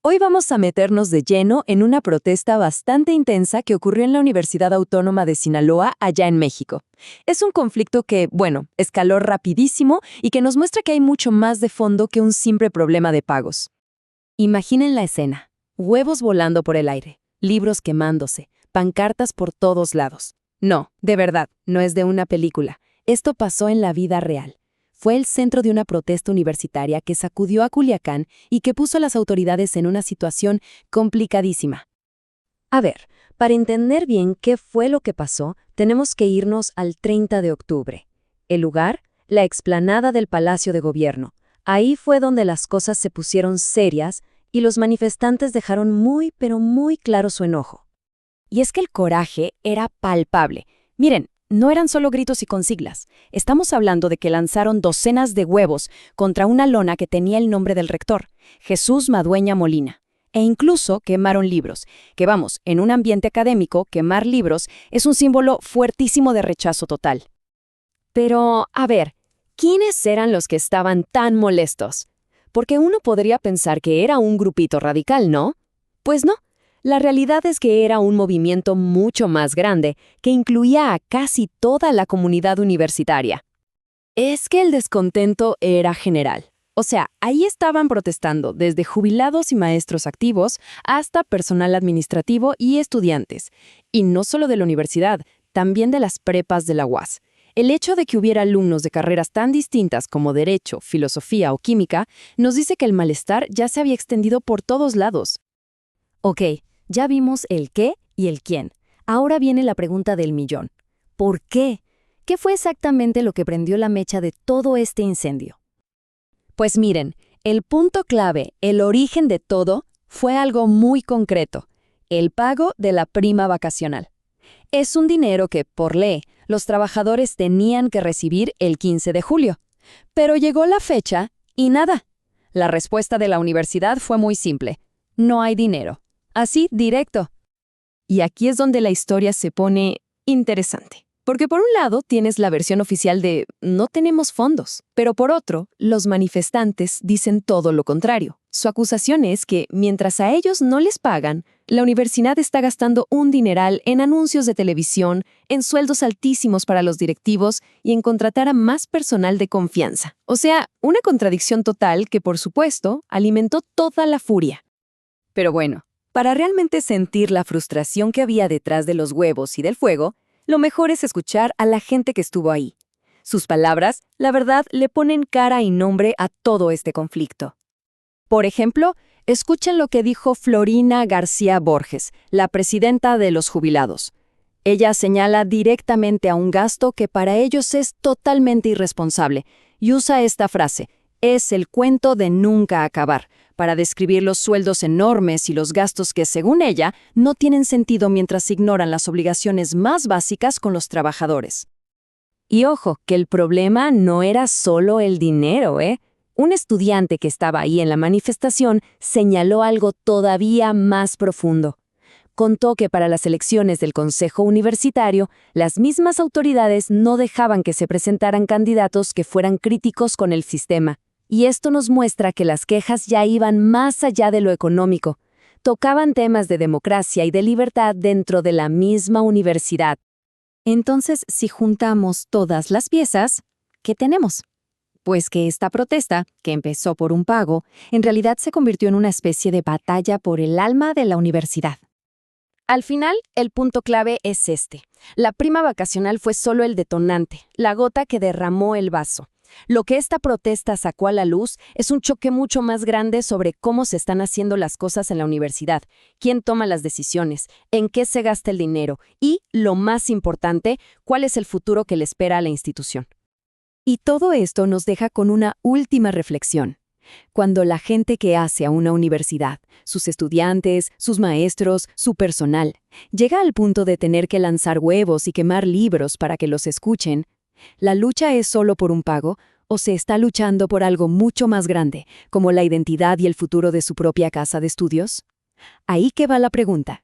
Hoy vamos a meternos de lleno en una protesta bastante intensa que ocurrió en la Universidad Autónoma de Sinaloa, allá en México. Es un conflicto que, bueno, escaló rapidísimo y que nos muestra que hay mucho más de fondo que un simple problema de pagos. Imaginen la escena. Huevos volando por el aire, libros quemándose, pancartas por todos lados. No, de verdad, no es de una película. Esto pasó en la vida real. Fue el centro de una protesta universitaria que sacudió a Culiacán y que puso a las autoridades en una situación complicadísima. A ver, para entender bien qué fue lo que pasó, tenemos que irnos al 30 de octubre. El lugar, la explanada del Palacio de Gobierno. Ahí fue donde las cosas se pusieron serias y los manifestantes dejaron muy, pero muy claro su enojo. Y es que el coraje era palpable. Miren, no eran solo gritos y consiglas. Estamos hablando de que lanzaron docenas de huevos contra una lona que tenía el nombre del rector, Jesús Madueña Molina. E incluso quemaron libros, que vamos, en un ambiente académico, quemar libros es un símbolo fuertísimo de rechazo total. Pero, a ver, ¿quiénes eran los que estaban tan molestos? Porque uno podría pensar que era un grupito radical, ¿no? Pues no. La realidad es que era un movimiento mucho más grande, que incluía a casi toda la comunidad universitaria. Es que el descontento era general. O sea, ahí estaban protestando desde jubilados y maestros activos hasta personal administrativo y estudiantes. Y no solo de la universidad, también de las prepas de la UAS. El hecho de que hubiera alumnos de carreras tan distintas como Derecho, Filosofía o Química nos dice que el malestar ya se había extendido por todos lados. Ok. Ya vimos el qué y el quién. Ahora viene la pregunta del millón. ¿Por qué? ¿Qué fue exactamente lo que prendió la mecha de todo este incendio? Pues miren, el punto clave, el origen de todo, fue algo muy concreto: el pago de la prima vacacional. Es un dinero que, por ley, los trabajadores tenían que recibir el 15 de julio. Pero llegó la fecha y nada. La respuesta de la universidad fue muy simple: no hay dinero. Así, directo. Y aquí es donde la historia se pone interesante. Porque por un lado tienes la versión oficial de no tenemos fondos, pero por otro, los manifestantes dicen todo lo contrario. Su acusación es que, mientras a ellos no les pagan, la universidad está gastando un dineral en anuncios de televisión, en sueldos altísimos para los directivos y en contratar a más personal de confianza. O sea, una contradicción total que, por supuesto, alimentó toda la furia. Pero bueno, para realmente sentir la frustración que había detrás de los huevos y del fuego, lo mejor es escuchar a la gente que estuvo ahí. Sus palabras, la verdad, le ponen cara y nombre a todo este conflicto. Por ejemplo, escuchen lo que dijo Florina García Borges, la presidenta de los jubilados. Ella señala directamente a un gasto que para ellos es totalmente irresponsable y usa esta frase: es el cuento de nunca acabar, para describir los sueldos enormes y los gastos que, según ella, no tienen sentido mientras ignoran las obligaciones más básicas con los trabajadores. Y ojo, que el problema no era solo el dinero, ¿eh? Un estudiante que estaba ahí en la manifestación señaló algo todavía más profundo. Contó que para las elecciones del Consejo Universitario, las mismas autoridades no dejaban que se presentaran candidatos que fueran críticos con el sistema. Y esto nos muestra que las quejas ya iban más allá de lo económico. Tocaban temas de democracia y de libertad dentro de la misma universidad. Entonces, si juntamos todas las piezas, ¿qué tenemos? Pues que esta protesta, que empezó por un pago, en realidad se convirtió en una especie de batalla por el alma de la universidad. Al final, el punto clave es este. La prima vacacional fue solo el detonante, la gota que derramó el vaso. Lo que esta protesta sacó a la luz es un choque mucho más grande sobre cómo se están haciendo las cosas en la universidad, quién toma las decisiones, en qué se gasta el dinero y, lo más importante, cuál es el futuro que le espera a la institución. Y todo esto nos deja con una última reflexión. Cuando la gente que hace a una universidad, sus estudiantes, sus maestros, su personal, llega al punto de tener que lanzar huevos y quemar libros para que los escuchen, ¿la lucha es solo por un pago o se está luchando por algo mucho más grande, como la identidad y el futuro de su propia casa de estudios? Ahí que va la pregunta.